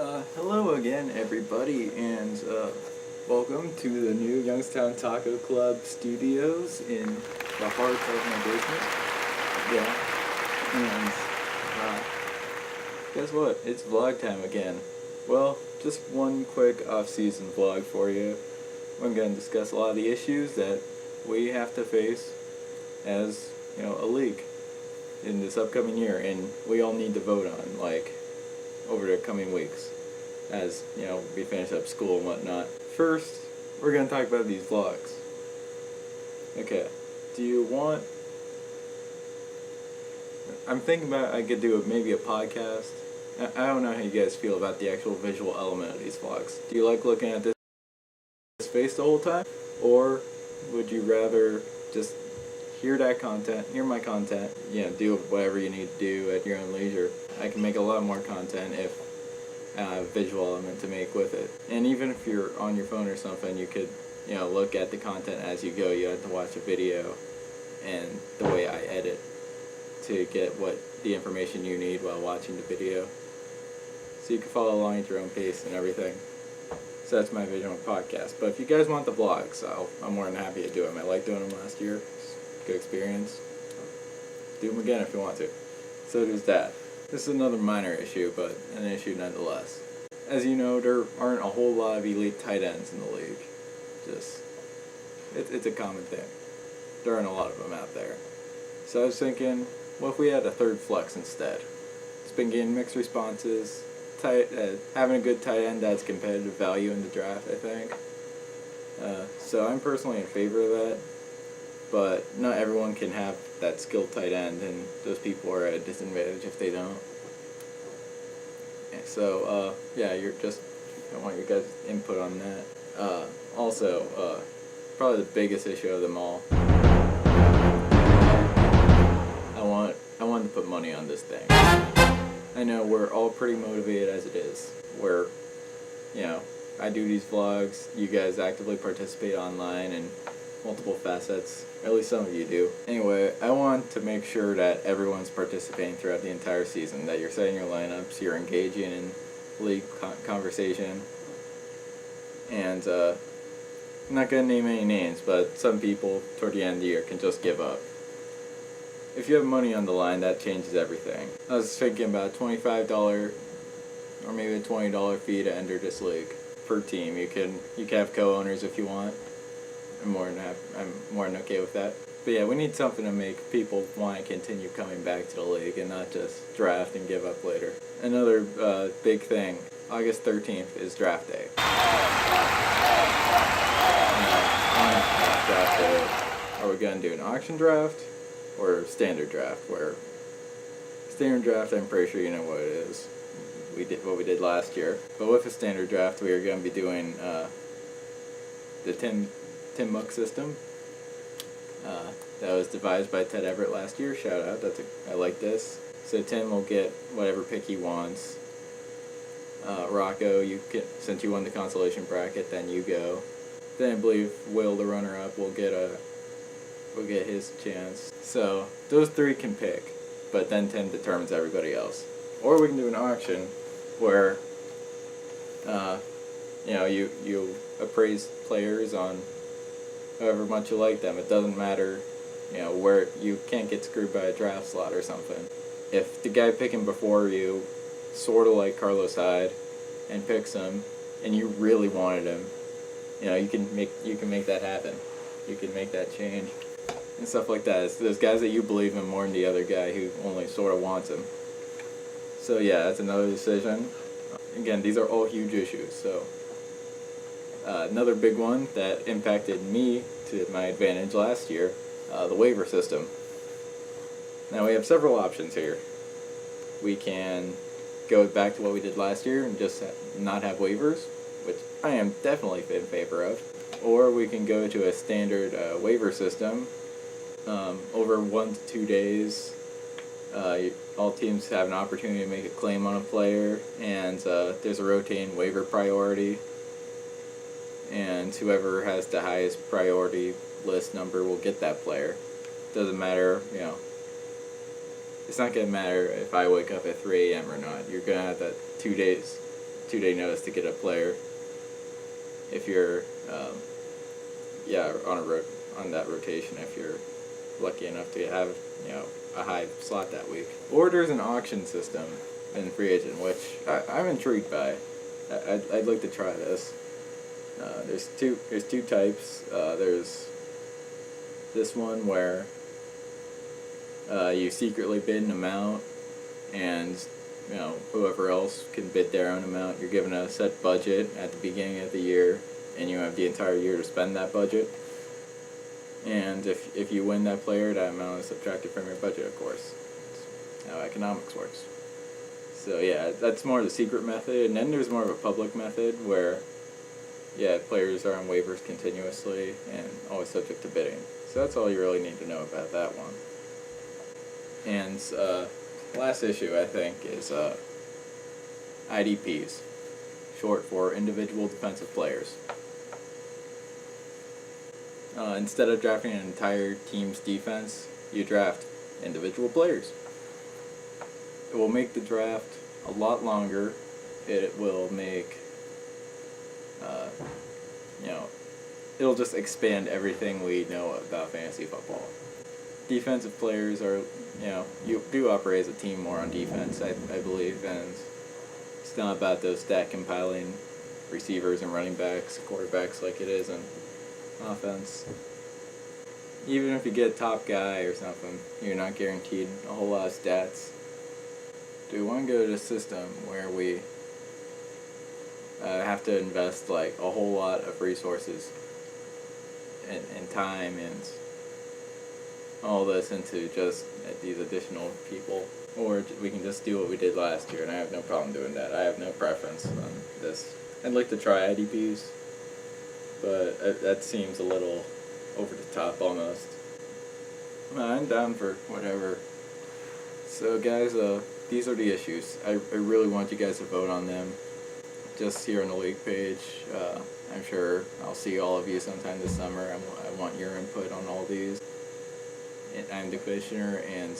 Hello again, everybody, and welcome to the new Youngstown Taco Club studios in the heart of my basement. Yeah, and guess what? It's vlog time again. Well, just one quick off-season vlog for you. I'm going to discuss a lot of the issues that we have to face as, a league in this upcoming year, and we all need to vote on, over the coming weeks as, we finish up school and whatnot. First, we're going to talk about these vlogs. Okay, I'm thinking about I could do maybe a podcast. I don't know how you guys feel about the actual visual element of these vlogs. Do you like looking at this face the whole time? Or would you rather just hear my content, do whatever you need to do at your own leisure? I can make a lot more content if I have a visual element to make with it. And even if you're on your phone or something, you could, look at the content as you go. You have to watch a video and the way I edit to get the information you need while watching the video. So you can follow along at your own pace and everything. So that's my vision of podcast. But if you guys want the vlogs, I'm more than happy to do them. I liked doing them last year. Good experience. Do them again if you want to. So there's that. This is another minor issue, but an issue nonetheless. As you know, there aren't a whole lot of elite tight ends in the league. It's a common thing. There aren't a lot of them out there. So I was thinking, what if we had a third flex instead? It's been getting mixed responses. Having a good tight end adds competitive value in the draft, I think. So I'm personally in favor of that. But not everyone can have that skilled tight end, and those people are at a disadvantage if they don't. And so, I want your guys' input on that. Also, probably the biggest issue of them all, I want to put money on this thing. I know we're all pretty motivated as it is. I do these vlogs, you guys actively participate online in multiple facets. At least some of you do. Anyway, I want to make sure that everyone's participating throughout the entire season, that you're setting your lineups, you're engaging in league conversation, and I'm not going to name any names, but some people toward the end of the year can just give up. If you have money on the line, that changes everything. I was thinking about a $25 or maybe a $20 fee to enter this league per team. You can have co-owners if you want. I'm more than okay with that. But yeah, we need something to make people want to continue coming back to the league and not just draft and give up later. Another big thing, August 13th is draft day. Draft day. Are we going to do an auction draft or standard draft? Where standard draft, I'm pretty sure you know what it is. We did what we did last year. But with a standard draft, we are going to be doing the Tim Muck system. That was devised by Ted Everett last year. Shout out. I like this. So Tim will get whatever pick he wants. Rocco, since you won the consolation bracket, then you go. Then I believe Will, the runner-up, will get his chance. So those three can pick, but then Tim determines everybody else. Or we can do an auction where you appraise players on however much you like them. It doesn't matter, where you can't get screwed by a draft slot or something. If the guy picking before you sort of like Carlos Hyde and picks him, and you really wanted him, you can make that happen. You can make that change and stuff like that. It's those guys that you believe in more than the other guy who only sort of wants him. So yeah, that's another decision. Again, these are all huge issues. So another big one that impacted me to my advantage last year, the waiver system. Now we have several options here. We can go back to what we did last year and just not have waivers, which I am definitely in favor of. Or we can go to a standard waiver system. Over 1 to 2 days, all teams have an opportunity to make a claim on a player, and there's a rotating waiver priority. And whoever has the highest priority list number will get that player. Doesn't matter, it's not going to matter if I wake up at 3 a.m. or not. You're going to have that 2 days 2-day notice to get a player if you're on that rotation, if you're lucky enough to have a high slot that week. Or there's an auction system in free agent, which I'm intrigued by. I'd like to try this. There's two types. There's this one where you secretly bid an amount, and whoever else can bid their own amount. You're given a set budget at the beginning of the year, and you have the entire year to spend that budget. And if you win that player, that amount is subtracted from your budget, of course. That's how economics works. So yeah, that's more the secret method, and then there's more of a public method where players are on waivers continuously and always subject to bidding. So that's all you really need to know about that one. And last issue, I think, is IDPs, short for individual defensive players. Instead of drafting an entire team's defense, you draft individual players. It will make the draft a lot longer. It will make, it'll just expand everything we know about fantasy football. Defensive players are, you do operate as a team more on defense, I believe, and it's not about those stat compiling receivers and running backs, quarterbacks like it is in offense. Even if you get a top guy or something, you're not guaranteed a whole lot of stats. Do we want to go to a system where we have to invest like a whole lot of resources and time and all this into just these additional people? Or we can just do what we did last year, and I have no problem doing that. I have no preference on this. I'd like to try IDPs, but that seems a little over the top almost. I'm down for whatever. So guys, these are the issues. I really want you guys to vote on them. Just here on the league page. I'm sure I'll see all of you sometime this summer. I want your input on all these. I'm the commissioner, and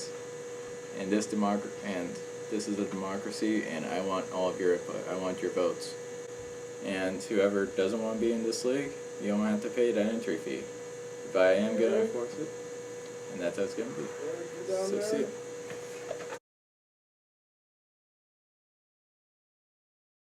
this is a democracy, and I want all of your input. I want your votes. And whoever doesn't want to be in this league, you don't have to pay that entry fee. But I am going to enforce it, and that's how it's going to be. So see ya.